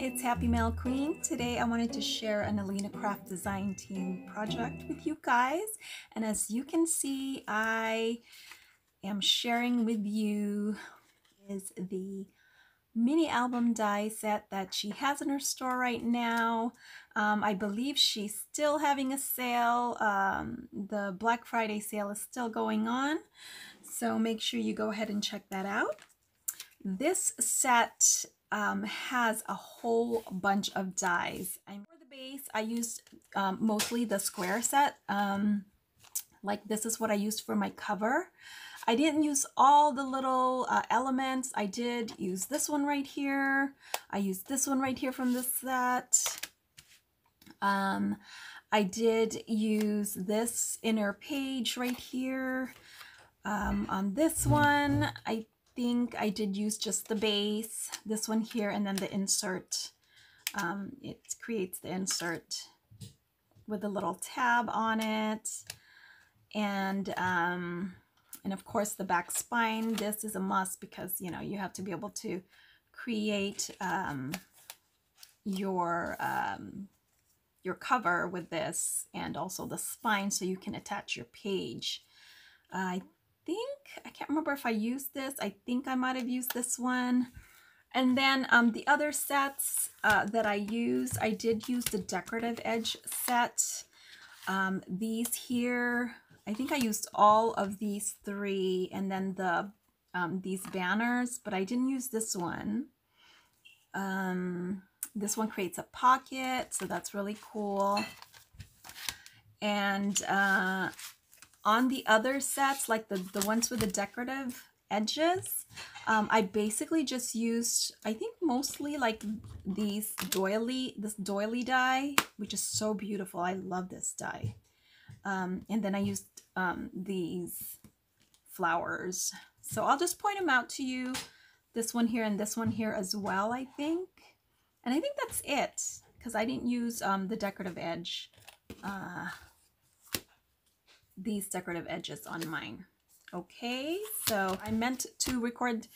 it's Happymailqueen. Today I wanted to share an Alina Craft Design Team project with you guys. And as you can see, I am sharing with you is the mini album die set that she has in her store right now. I believe she's still having a sale. The Black Friday sale is still going on. So make sure you go ahead and check that out. This set has a whole bunch of dies. For the base, I used mostly the square set. Like this is what I used for my cover. I didn't use all the little elements. I did use this one right here. I used this one right here from this set. I did use this inner page right here. On this one, I think I did use just the base, this one here, and then the insert. It creates the insert with a little tab on it, and of course the back spine. This is a must because you have to be able to create your cover with this, and also the spine so you can attach your page. I can't remember if I used this. I think I might have used this one. And then the other sets that I did use the decorative edge set. These here, I think I used all of these three, and then the these banners, but I didn't use this one. This one creates a pocket, so that's really cool. And on the other sets, like the ones with the decorative edges, I basically just used, I think mostly like this doily die, which is so beautiful. I love this die. And then I used these flowers. So I'll just point them out to you. This one here and this one here as well, I think. And I think that's it, because I didn't use the decorative edge. These decorative edges on mine. Okay, so I meant to record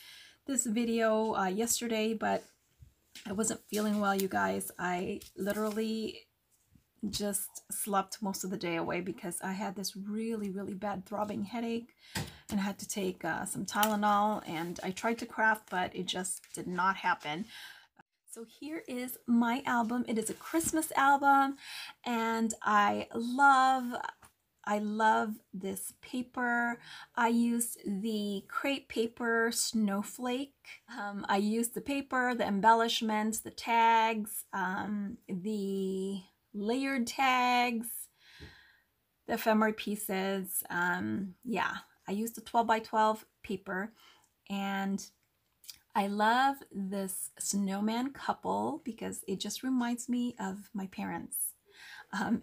this video yesterday, but I wasn't feeling well, you guys. I literally just slept most of the day away because I had this really bad throbbing headache, and I had to take some Tylenol, and I tried to craft, but it just did not happen. So here is my album. It is a Christmas album, and I love this paper. I used the crepe paper Snowflake. I used the paper, the embellishments, the tags, the layered tags, the ephemera pieces. Yeah, I used the 12 by 12 paper, and I love this snowman couple because it just reminds me of my parents.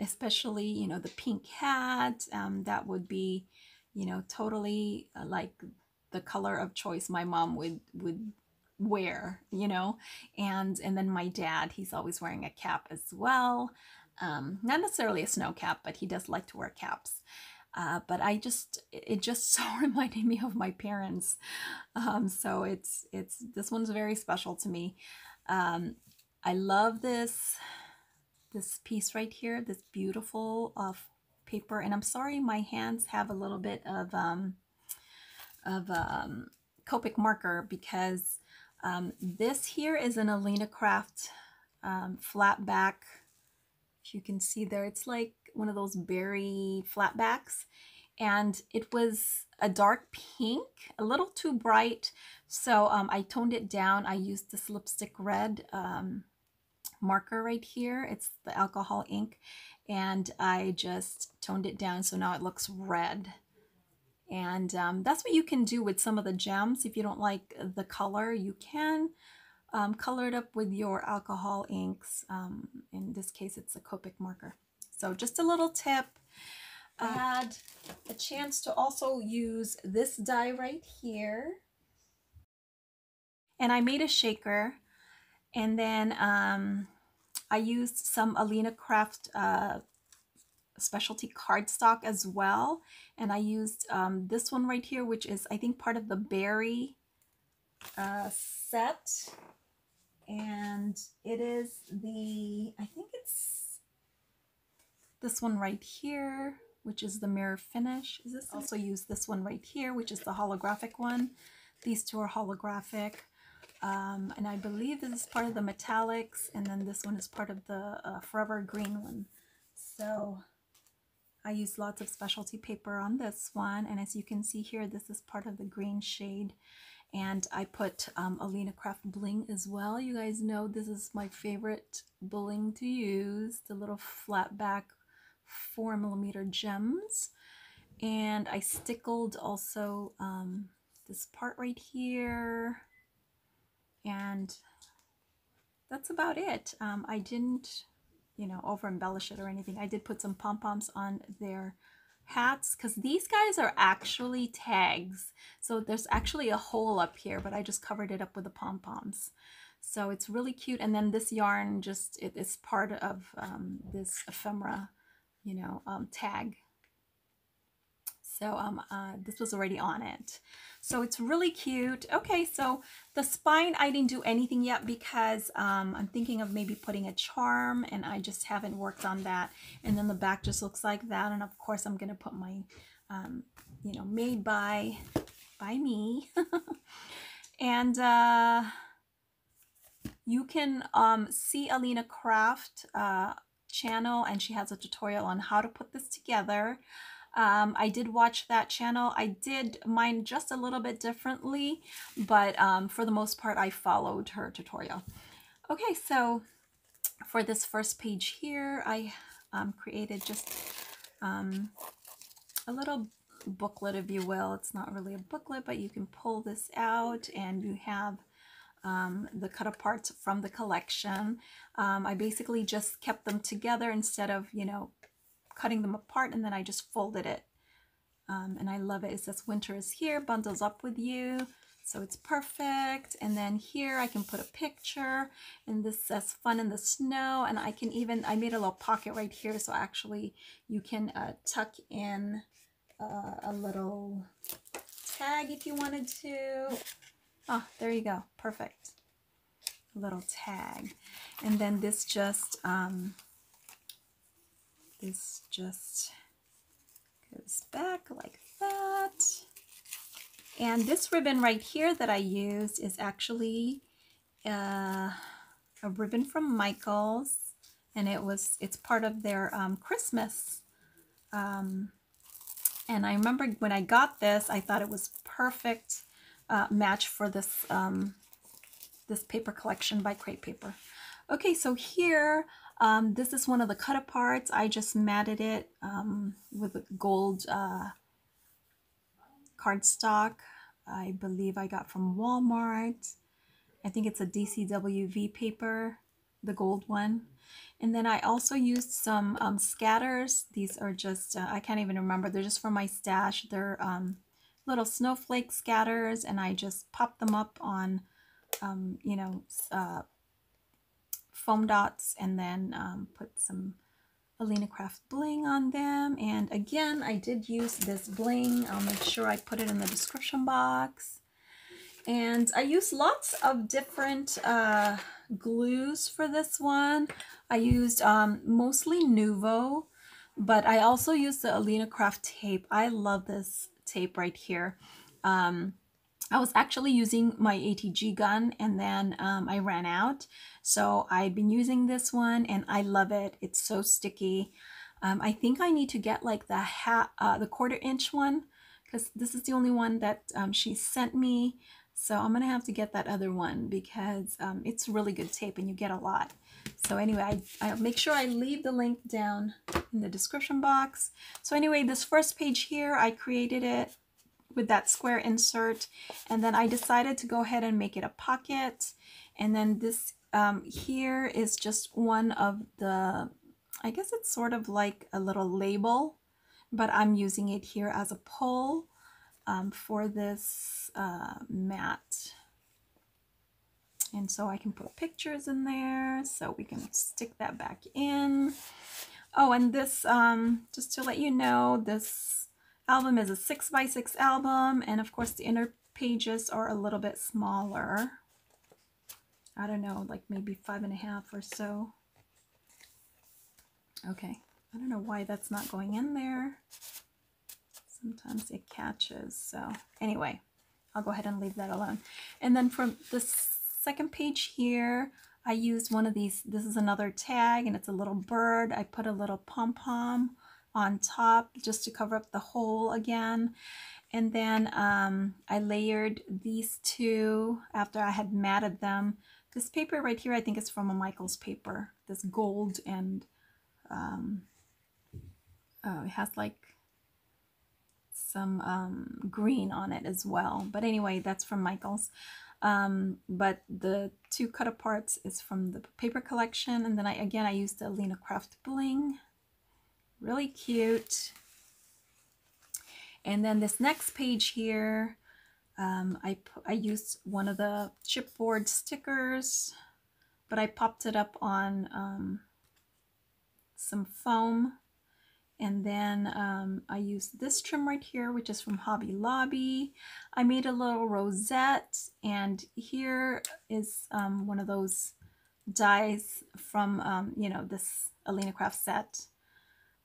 Especially, the pink hat, that would be, totally like the color of choice my mom would wear, and then my dad, he's always wearing a cap as well. Not necessarily a snow cap, but he does like to wear caps. But it just so reminded me of my parents. So this one's very special to me. I love this piece right here, this beautiful paper. And I'm sorry, my hands have a little bit of Copic marker because this here is an Alina Craft Flatback. If you can see there, it's like one of those berry flatbacks, and it was a dark pink, a little too bright, so I toned it down. I used this lipstick red marker right here. It's the alcohol ink, and I just toned it down so now it looks red. And that's what you can do with some of the gems. If you don't like the color, you can color it up with your alcohol inks. In this case, it's a Copic marker. So just a little tip. I had a chance to also use this die right here, and I made a shaker. And then I used some Alina Craft specialty cardstock as well. And I used this one right here, which is, I think, part of the berry set. and it is the, I think it's this one right here, which is the mirror finish. Is this also use this one right here, which is the holographic one. These two are holographic. And I believe this is part of the metallics, and then this one is part of the forever green one. So I use lots of specialty paper on this one, and as you can see here, this is part of the green shade. And I put Alina Craft bling as well. You guys know this is my favorite bling to use, the little Flatback 4mm gems. And I stickled also this part right here, and that's about it. I didn't, you know, over embellish it or anything. I did put some pom-poms on their hats because these guys are actually tags. So there's actually a hole up here, but I just covered it up with the pom-poms. So it's really cute. And then this yarn just, it is part of this ephemera, you know, tag. So this was already on it. So it's really cute. Okay, so the spine, I didn't do anything yet because I'm thinking of maybe putting a charm, and I just haven't worked on that. And then the back just looks like that. And of course, I'm going to put my, you know, made by me. And you can see Alina Craft channel, and she has a tutorial on how to put this together. I did watch that channel. I did mine just a little bit differently, but for the most part, I followed her tutorial. Okay, so for this first page here, I created just a little booklet, if you will. It's not really a booklet, but you can pull this out, and you have the cut aparts from the collection. I basically just kept them together instead of, you know, cutting them apart, and then I just folded it. And I love it. It says winter is here, bundles up with you. So it's perfect. And then here I can put a picture, and this says fun in the snow. And I can even, I made a little pocket right here. So actually you can tuck in a little tag if you wanted to. Oh, there you go. Perfect. A little tag. And then this just goes back like that. And this ribbon right here that I used is actually a ribbon from Michaels, and it's part of their Christmas. And I remember when I got this, I thought it was perfect match for this this paper collection by Crate Paper. Okay, so here, this is one of the cut aparts. I just matted it with a gold cardstock. I believe I got from Walmart. I think it's a DCWV paper, the gold one. And then I also used some scatters. These are just, I can't even remember. They're just from my stash. They're little snowflake scatters, and I just popped them up on, you know, foam dots, and then put some Alina Craft bling on them. And again, I did use this bling. I'll make sure I put it in the description box. And I used lots of different glues for this one. I used mostly Nuvo, but I also used the Alina Craft tape. I love this tape right here. I was actually using my ATG gun, and then I ran out. So I've been using this one, and I love it. It's so sticky. I think I need to get like the 1/4 inch one, because this is the only one that she sent me. So I'm gonna have to get that other one, because it's really good tape and you get a lot. So anyway, I'll make sure I leave the link down in the description box. So anyway, this first page here, I created it with that square insert, and then I decided to go ahead and make it a pocket. And then this here is just one of the, I guess it's sort of like a little label, but I'm using it here as a pull for this mat. And so I can put pictures in there, so we can stick that back in. Oh, and this, just to let you know, this album is a 6x6 album, and of course the inner pages are a little bit smaller. I don't know, like maybe 5.5 or so. Okay, I don't know why that's not going in there. Sometimes it catches. So anyway, I'll go ahead and leave that alone. And then from the second page here, I used one of these. This is another tag, and it's a little bird. I put a little pom-pom on top just to cover up the hole again. And then I layered these two after I had matted them. This paper right here, I think is from a Michaels paper. This gold and it has like some green on it as well. But anyway, that's from Michaels. But the two cut aparts is from the paper collection. And then I used the Alina Craft Bling. Really cute. And then this next page here, I used one of the chipboard stickers, but I popped it up on some foam. And then I used this trim right here, which is from Hobby Lobby. I made a little rosette, and here is one of those dies from, you know, this Alina Craft set.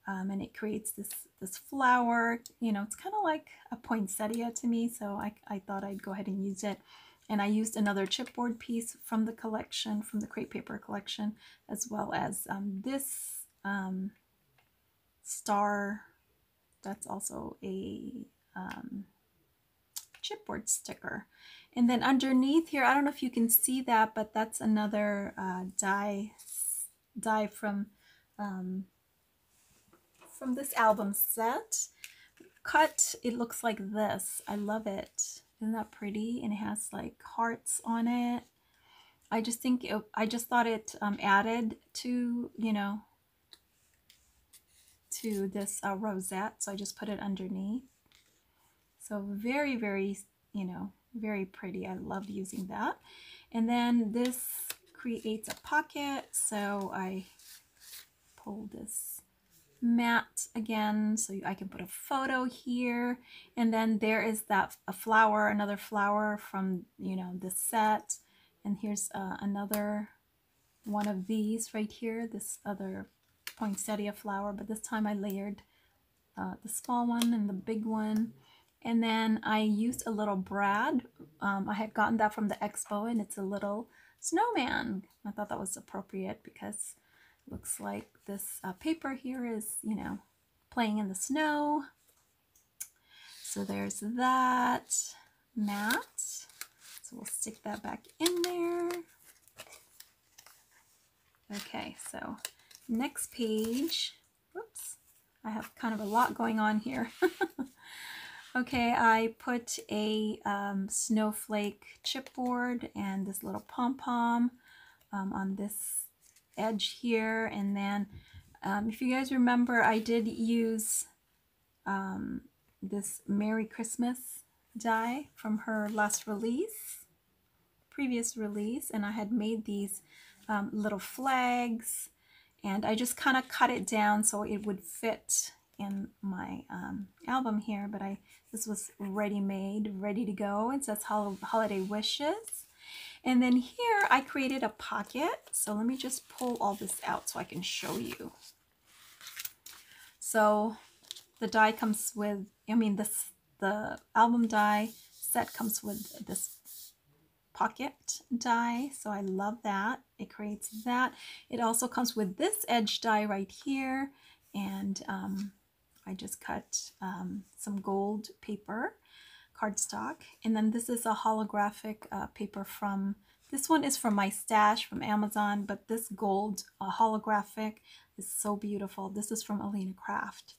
And it creates this flower. You know, it's kind of like a poinsettia to me, so I thought I'd go ahead and use it. And I used another chipboard piece from the collection, from the crepe paper collection, as well as this star. That's also a chipboard sticker. And then underneath here, I don't know if you can see that, but that's another die from this album set. Cut, it looks like this. I love it. Isn't that pretty? And it has like hearts on it. I just think I just thought it added to, you know, to this rosette, so I just put it underneath. So very, very, you know, very pretty. I love using that. And then this creates a pocket, so I pull this mat again so I can put a photo here. And then there is a flower, another flower from, you know, this set. And here's another one of these right here, this other poinsettia flower, but this time I layered the small one and the big one. And then I used a little brad. I had gotten that from the expo, and it's a little snowman. I thought that was appropriate because it looks like this paper here is, you know, playing in the snow. So there's that mat. So we'll stick that back in there. Okay, so next page. Whoops, I have kind of a lot going on here. Okay, I put a snowflake chipboard and this little pom-pom on this edge here. And then if you guys remember, I did use this Merry Christmas die from her last release, previous release, and I had made these little flags, and I just kind of cut it down so it would fit in my album here. But this was ready-made, ready to go. It says holiday wishes. And then here I created a pocket. So let me just pull all this out so I can show you. So the die comes with, I mean, the album die set comes with this pocket die, so I love that. It creates that. It also comes with this edge die right here, and I just cut some gold paper, cardstock, and then this is a holographic paper from, this one is from my stash from Amazon, but this gold holographic is so beautiful. This is from Alina Craft.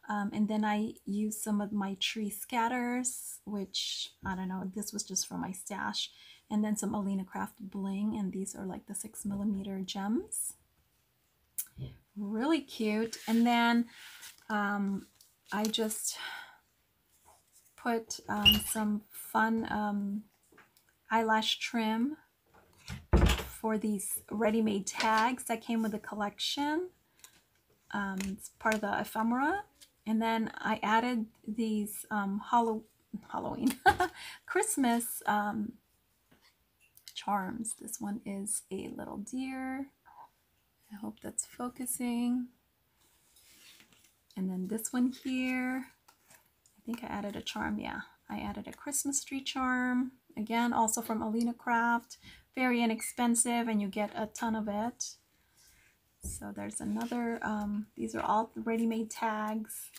And then I used some of my tree scatters, which, I don't know, this was just from my stash. And then some Alina Craft bling, and these are like the 6mm gems. Really cute. And then I just put some fun eyelash trim for these ready-made tags that came with the collection. It's part of the ephemera. And then I added these Halloween Christmas charms. This one is a little deer. I hope that's focusing. And then this one here, I think I added a charm. Yeah, I added a Christmas tree charm. Again, also from Alina Craft. Very inexpensive and you get a ton of it. So there's another, these are all ready-made tags.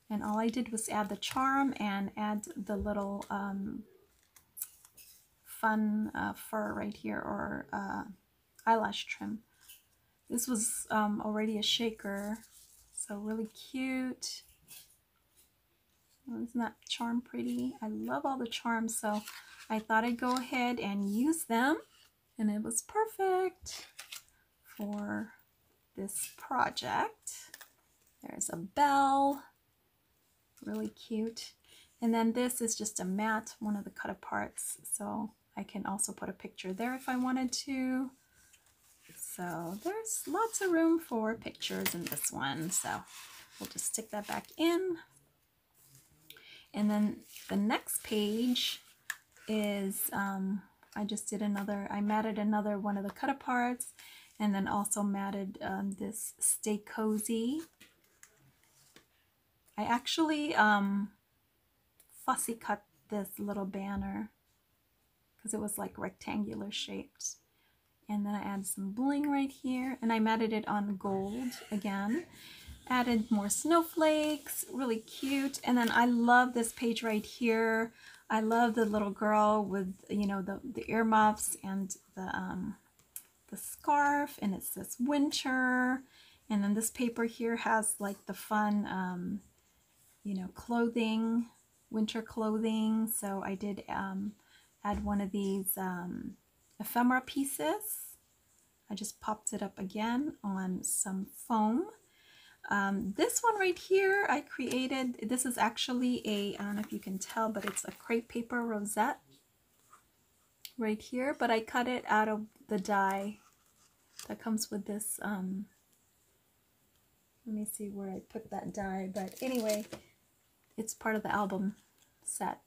And all I did was add the charm and add the little fun fur right here, or eyelash trim. This was already a shaker, so really cute. Isn't that charm pretty? I love all the charms, so I thought I'd go ahead and use them, and it was perfect for this project. There's a bell, really cute. And then this is just a mat, one of the cut aparts, so I can also put a picture there if I wanted to. So there's lots of room for pictures in this one, so we'll just stick that back in. And then the next page is, I just did another, I matted another one of the cut aparts, and then also matted this Stay Cozy. I actually fussy cut this little banner because it was like rectangular shaped. And then I added some bling right here, and I matted it on gold again. Added more snowflakes, really cute. And then I love this page right here. I love the little girl with, you know, the earmuffs and the scarf, and it says winter. And then this paper here has like the fun, you know, clothing, winter clothing. So I did add one of these ephemera pieces. I just popped it up again on some foam. This one right here I created, this is actually a, I don't know if you can tell, but it's a crepe paper rosette right here, but I cut it out of the die that comes with this, let me see where I put that die, but anyway, it's part of the album set.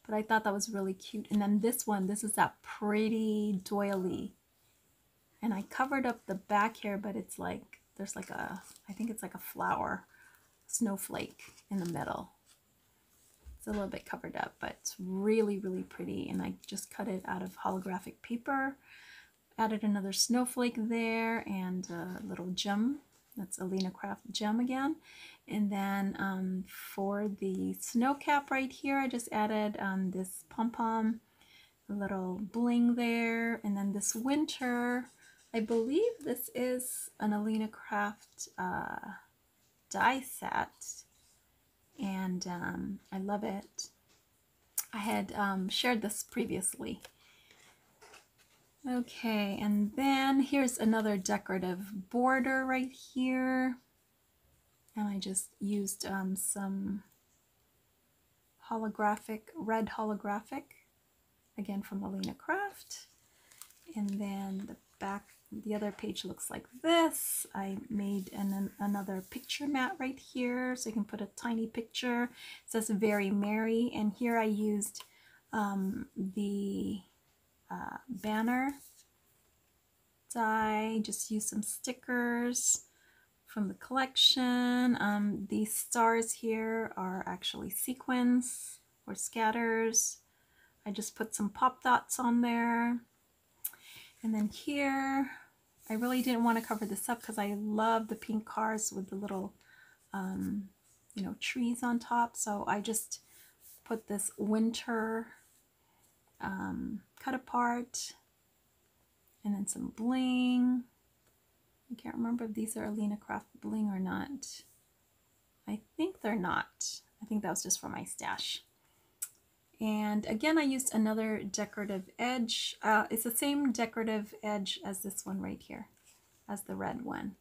But I thought that was really cute. And then this one, this is that pretty doily. And I covered up the back here, but it's like, there's like a, I think it's like a flower snowflake in the middle. It's a little bit covered up, but it's really, really pretty. And I just cut it out of holographic paper. Added another snowflake there and a little gem. That's Alina Craft gem again. And then for the snow cap right here, I just added this pom-pom, a little bling there. And then this winter, I believe this is an Alina Craft die set. And I love it. I had shared this previously. Okay, and then here's another decorative border right here. And I just used some holographic, red holographic, again from Alina Craft. And then the back, the other page looks like this. I made another picture mat right here, so you can put a tiny picture. It says Very Merry, and here I used the banner die, just use some stickers from the collection. These stars here are actually sequins or scatters. I just put some pop dots on there. And then here, I really didn't want to cover this up because I love the pink cars with the little, you know, trees on top. So I just put this winter cut apart, and then some bling. I can't remember if these are Alina Craft bling or not. I think they're not. I think that was just for my stash. And again, I used another decorative edge. It's the same decorative edge as this one right here, as the red one.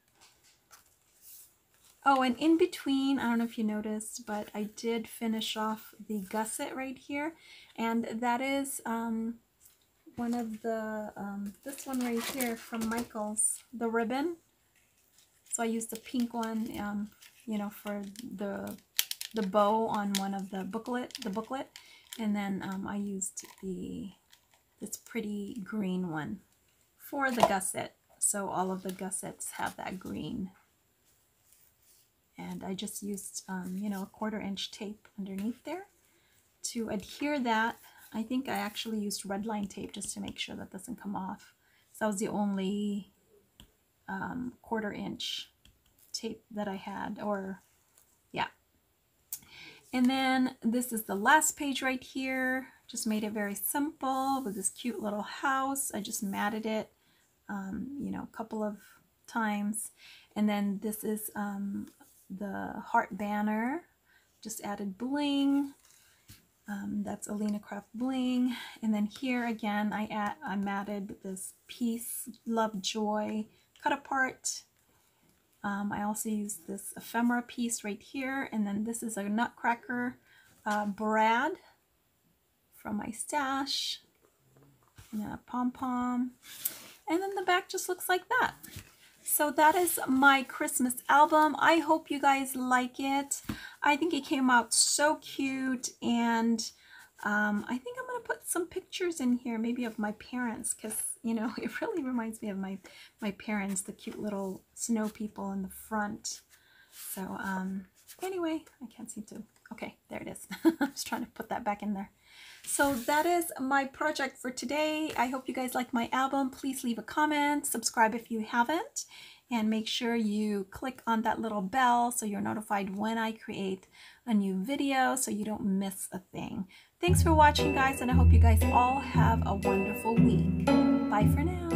Oh, and in between, I don't know if you noticed, but I did finish off the gusset right here. And that is one of the, this one right here from Michael's, the ribbon. So I used the pink one, you know, for the bow on one of the booklet, And then I used the this pretty green one for the gusset. So all of the gussets have that green. And I just used, you know, a 1/4 inch tape underneath there to adhere that. I think I actually used red line tape just to make sure that doesn't come off. So that was the only 1/4 inch tape that I had, or yeah. And then this is the last page right here. Just made it very simple with this cute little house. I just matted it, you know, a couple of times. And then this is the heart banner. Just added bling. That's Alina Craft Bling. And then here again, I matted this peace, love, joy cut apart. I also used this ephemera piece right here, and then this is a Nutcracker Brad from my stash, and then a pom-pom, and then the back just looks like that. So that is my Christmas album. I hope you guys like it. I think it came out so cute, and I think I'm going to put some pictures in here, maybe of my parents, because, you know, it really reminds me of my parents, the cute little snow people in the front. So anyway, I can't seem to, okay, there it is. I was trying to put that back in there. So that is my project for today. I hope you guys like my album. Please leave a comment, subscribe if you haven't, and make sure you click on that little bell so you're notified when I create a new video so you don't miss a thing. Thanks for watching, guys, and I hope you guys all have a wonderful week. Bye for now.